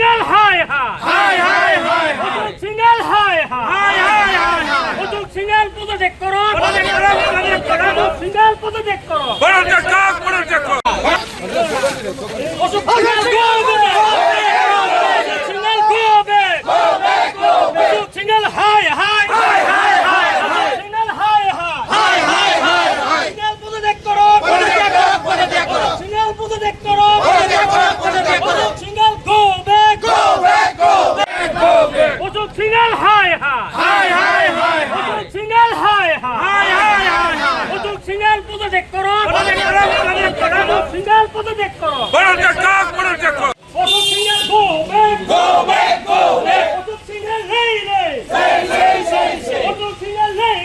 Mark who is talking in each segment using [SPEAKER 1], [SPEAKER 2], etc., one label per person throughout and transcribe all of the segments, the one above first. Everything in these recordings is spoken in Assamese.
[SPEAKER 1] Single high high high high high single high high high high অযোগ সিঙ্গেল প্রজেক্ট করো সিঙ্গেল প্রজেক্ট করো অযোগ সিঙ্গেল গো ব্যাক অযোগ single high high single high high single project করো সিঙ্গেল প্রজেক্ট করো অযোগ সিঙ্গেল গো ব্যাক অযোগ সিঙ্গেল হাই হাই অযোগ সিঙ্গেল হাই অযোগ সিঙ্গেল প্রজেক্ট করো সিঙ্গেল প্রজেক্ট করো অযোগ সিঙ্গেল গো ব্যাক অযোগ সিঙ্গেল লেই অযোগ সিঙ্গেল লেই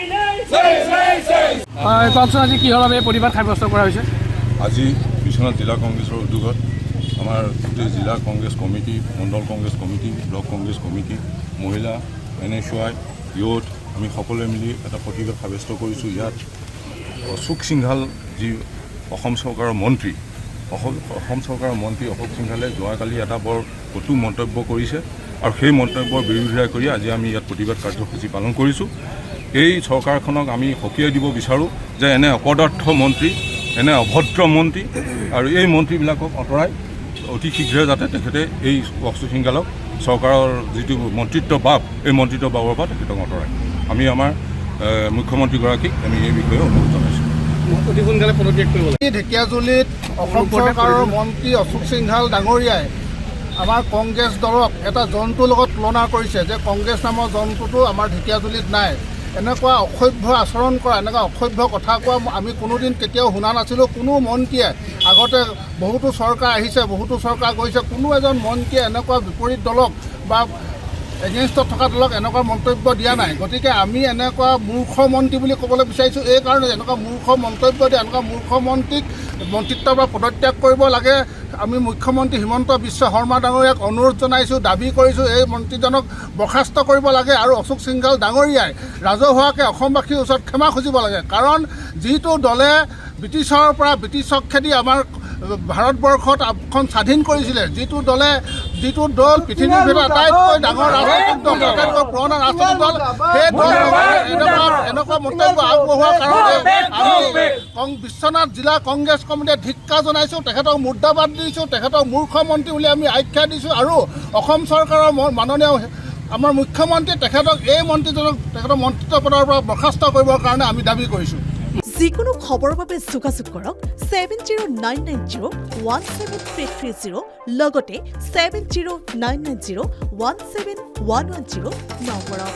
[SPEAKER 2] কওকচোন আজি কিহৰ বাবে প্ৰতিবাদ সাব্যস্ত কৰা হৈছে?
[SPEAKER 3] আজি বিশ্বনাথ জিলা কংগ্ৰেছৰ উদ্যোগত আমাৰ গোটেই জিলা কংগ্ৰেছ কমিটি, মণ্ডল Congress committee, block Congress committee, মহিলা, NSY, ইউথ আমি সকলোৱে মিলি এটা প্ৰতিবাদ সাব্যস্ত কৰিছোঁ। ইয়াত অশোক সিংঘাল যি অসম চৰকাৰৰ মন্ত্ৰী অশোক সিংঘালে যোৱাকালি এটা বৰ কটু মন্তব্য কৰিছে আৰু সেই মন্তব্যৰ বিৰোধিতা কৰি আজি আমি ইয়াত প্ৰতিবাদ কাৰ্যসূচী পালন কৰিছোঁ। এই চৰকাৰখনক আমি সকীয়াই দিব বিচাৰোঁ যে এনে অপদাৰ্থ মন্ত্ৰী, এনে অভদ্ৰ মন্ত্ৰী আৰু এই মন্ত্ৰীবিলাকক আঁতৰাই অতি শীঘ্ৰে যাতে তেখেতে এই অশোক সিংঘালক চৰকাৰৰ যিটো মন্ত্ৰিত্ব বাব, এই মন্ত্ৰিত্ব বাবৰ পৰা তেখেতক আঁতৰাই আমি আমাৰ মুখ্যমন্ত্ৰীগৰাকীক আমি এই বিষয়ে অনুৰোধ জনাইছোঁ।
[SPEAKER 2] অতি সোনকালে পদত্যাগ কৰিব লাগে।
[SPEAKER 4] ঢেকীয়াজুলিত অসম চৰকাৰৰ মন্ত্ৰী অশোক সিংঘাল ডাঙৰীয়াই আমাৰ কংগ্ৰেছ দলক এটা জন্তুৰ লগত তুলনা কৰিছে যে কংগ্ৰেছ নামৰ জন্তুটো আমাৰ ঢেকীয়াজুলিত নাই। এনেকুৱা অসভ্য আচৰণ কৰা, এনেকুৱা অসভ্য কথা কোৱা আমি কোনোদিন কেতিয়াও শুনা নাছিলোঁ। কোনো মন্ত্ৰীয়ে আগতে বহুতো চৰকাৰ আহিছে, বহুতো চৰকাৰ গৈছে, কোনো এজন মন্ত্ৰীয়ে এনেকুৱা বিপৰীত দলক বা এগেইনষ্টত থকা দলক এনেকুৱা মন্তব্য দিয়া নাই। গতিকে আমি এনেকুৱা মূৰ্খ মন্ত্ৰী বুলি ক'বলৈ বিচাৰিছোঁ এই কাৰণে এনেকুৱা মূৰ্খ মন্তব্য দিয়ে এনেকুৱা মূৰ্খ মন্ত্ৰীক মন্ত্ৰিত্বৰ পৰা পদত্যাগ কৰিব লাগে। আমি মুখ্যমন্ত্ৰী হিমন্ত বিশ্ব শৰ্মা ডাঙৰীয়াক অনুৰোধ জনাইছোঁ, দাবী কৰিছোঁ এই মন্ত্ৰীজনক বৰ্খাস্ত কৰিব লাগে আৰু অশোক সিংঘাল ডাঙৰীয়াই ৰাজহুৱাকৈ অসমবাসীৰ ওচৰত ক্ষমা খুজিব লাগে। কাৰণ যিটো দলে ব্ৰিটিছক খেদি আমাৰ ভাৰতবৰ্ষত এখন স্বাধীন কৰিছিলে, যিটো দল পৃথিৱীৰ ভিতৰত আটাইতকৈ ডাঙৰ ৰাজনৈতিক দল, আটাইতকৈ পুৰণা ৰাজনৈতিক দল, সেই দল এনেকুৱা মন্তব্য আগবঢ়োৱাৰ কাৰণে আমি বিশ্বনাথ জিলা কংগ্ৰেছ কমিটিয়ে ধিক্কাৰ জনাইছোঁ, তেখেতক মুৰ্দাবাদ দিছোঁ, তেখেতক মূৰ্খ মন্ত্ৰী বুলি আমি আখ্যা দিছোঁ আৰু অসম চৰকাৰৰ মাননীয় আমাৰ মুখ্যমন্ত্ৰী তেখেতক এই মন্ত্ৰীজনক তেখেতৰ মন্ত্ৰিত্ব পদৰ পৰা বৰ্খাস্ত কৰিবৰ কাৰণে আমি দাবী কৰিছোঁ।
[SPEAKER 5] যিকোনো খবৰৰ বাবে যোগাযোগ কৰক 7099017330 লগতে 7099017110 নম্বৰত।